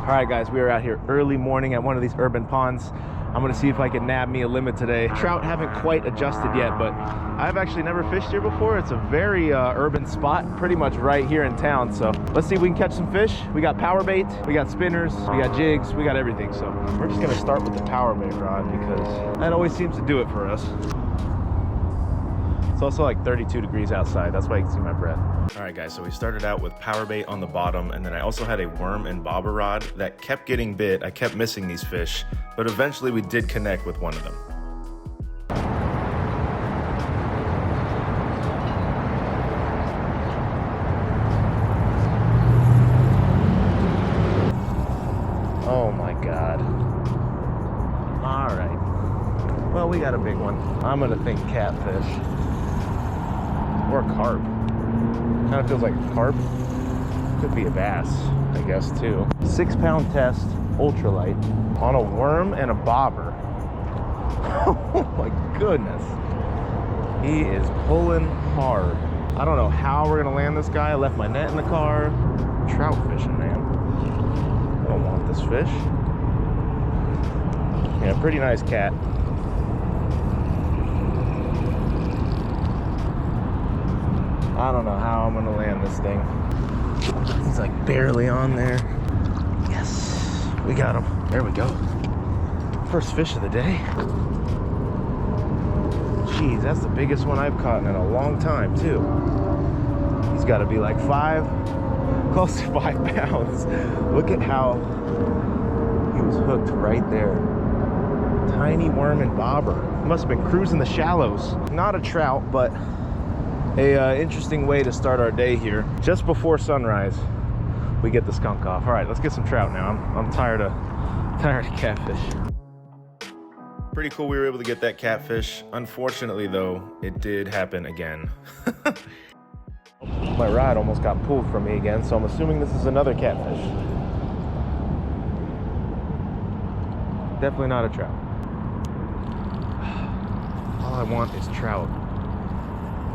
All right, guys, we are out here early morning at one of these urban ponds. I'm gonna see if I can nab me a limit today. Trout haven't quite adjusted yet, but I've actually never fished here before. It's a very urban spot, pretty much right here in town. So let's see if we can catch some fish. We got power bait, we got spinners, we got jigs, we got everything. So we're just gonna start with the power bait rod because that always seems to do it for us. It's also like 32 degrees outside. That's why you can see my breath. All right, guys, so we started out with power bait on the bottom, and then I also had a worm and bobber rod that kept getting bit. I kept missing these fish, but eventually we did connect with one of them. Oh my God. All right. Well, we got a big one. I'm gonna think catfish. Or carp. Kind of feels like carp. Could be a bass, I guess, too. 6 pound test, ultralight, on a worm and a bobber. Oh my goodness. He is pulling hard. I don't know how we're gonna land this guy. I left my net in the car. Trout fishing, man. I don't want this fish. Yeah, pretty nice cat. I don't know how I'm gonna land this thing. He's like barely on there. Yes, we got him. There we go. First fish of the day. Jeez, that's the biggest one I've caught in a long time too. He's gotta be like close to 5 pounds. Look at how he was hooked right there. Tiny worm and bobber. He must have been cruising the shallows. Not a trout, but a interesting way to start our day here. Just before sunrise, we get the skunk off. All right, let's get some trout now. I'm tired of catfish. Pretty cool we were able to get that catfish. Unfortunately, though, it did happen again. My rod almost got pulled from me again, so I'm assuming this is another catfish. Definitely not a trout. All I want is trout.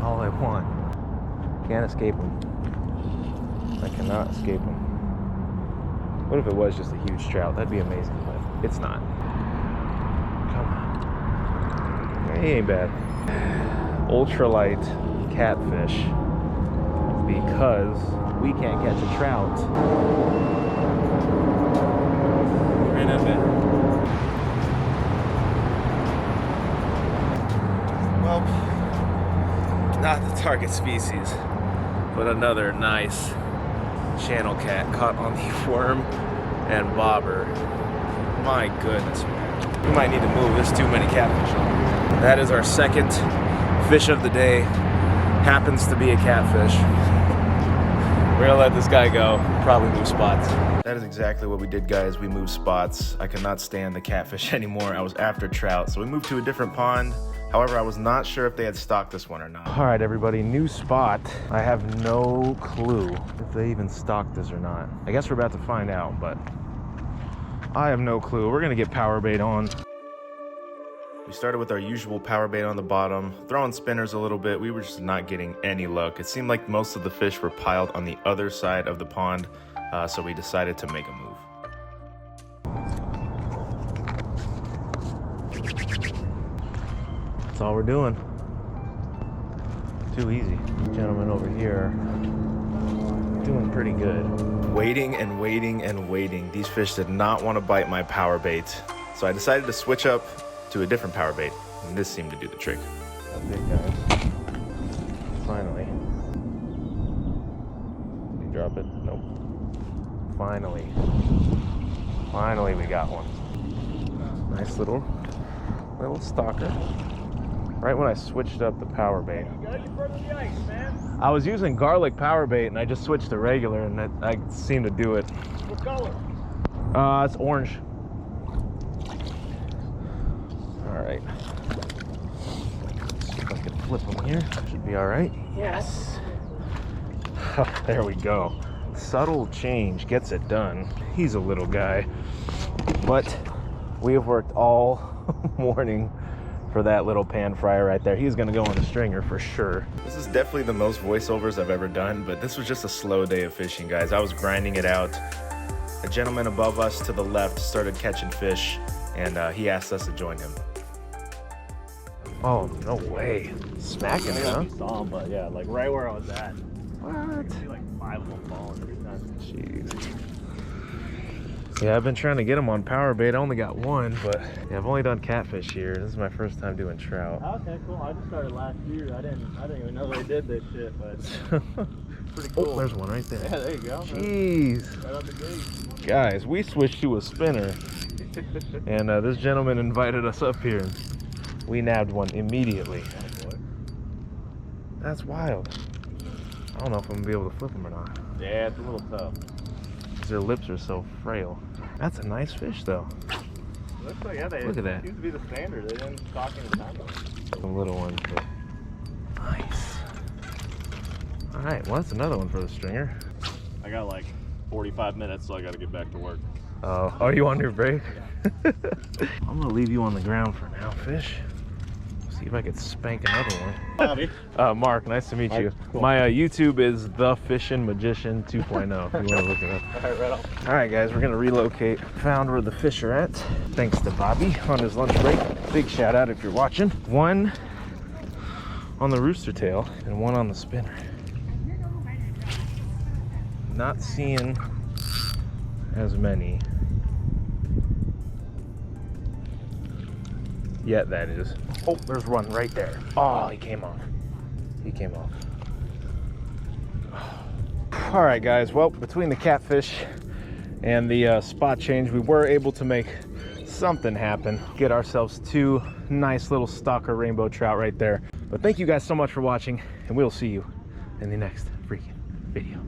All I want. Can't escape him. I cannot escape him. What if it was just a huge trout? That'd be amazing, but it's not. Come on. He ain't bad. Ultralight catfish because we can't catch a trout. Ran out of it. Well, not the target species, but another nice channel cat caught on the worm and bobber. My goodness, man. We might need to move. There's too many catfish on here. That is our second fish of the day. Happens to be a catfish. We're gonna let this guy go. Probably move spots. That is exactly what we did, guys. We moved spots. I could not stand the catfish anymore. I was after trout, so we moved to a different pond. However, I was not sure if they had stocked this one or not. All right, everybody, new spot. I have no clue if they even stocked this or not. I guess we're about to find out, but I have no clue. We're gonna get power bait on. We started with our usual power bait on the bottom, throwing spinners a little bit. We were just not getting any luck. It seemed like most of the fish were piled on the other side of the pond, so we decided to make a move. That's all we're doing. Too easy. Gentleman over here doing pretty good. Waiting and waiting and waiting. These fish did not want to bite my power bait, so I decided to switch up to a different power bait, and this seemed to do the trick. That's it, guys. Finally. Did you drop it? Nope. Finally we got one. Nice little stalker. Right when I switched up the power bait. I was using garlic power bait and I just switched to regular and I seemed to do it. What color? It's orange. All right. See if I can flip them here. Should be all right. Yes. There we go. Subtle change gets it done. He's a little guy, but we have worked all morning for that little pan fryer right there. He's gonna go on the stringer for sure. This is definitely the most voiceovers I've ever done, but this was just a slow day of fishing, guys. I was grinding it out. A gentleman above us to the left started catching fish, and he asked us to join him. Oh, no way. Smacking it, huh? Saw him, but yeah, like right where I was at. What? I see like 5 of them falling every time. Jeez. Yeah, I've been trying to get them on power bait. I only got one, but yeah, I've only done catfish here. This is my first time doing trout. Okay, cool. I just started last year. I didn't even know they did this shit, but pretty cool. Oh, there's one right there. Yeah, there you go. Jeez. Right out the gate. Guys, we switched to a spinner, and this gentleman invited us up here. We nabbed one immediately. That's wild. I don't know if I'm gonna be able to flip them or not. Yeah, it's a little tough. Their lips are so frail. That's a nice fish, though. Looks like, yeah, Look at that. Seems to be the standard. They didn't stock any time. Some little ones, but nice. All right, well, that's another one for the stringer. I got like 45 minutes, so I got to get back to work. Oh, are you on your break? I'm gonna leave you on the ground for now, fish. See if I could spank another one. Bobby. Mark, nice to meet you. Cool. My YouTube is The Fishin' Magician 2.0 if you want to look it up. All right, right on. All right, guys, we're gonna relocate. Found where the fish are at. Thanks to Bobby on his lunch break. Big shout out if you're watching. One on the rooster tail and one on the spinner. Not seeing as many yet, that is. Oh, there's one right there. Oh, he came off. He came off. All right, guys, well, between the catfish and the spot change, we were able to make something happen, get ourselves 2 nice little stalker rainbow trout right there. But thank you guys so much for watching, and we'll see you in the next freaking video.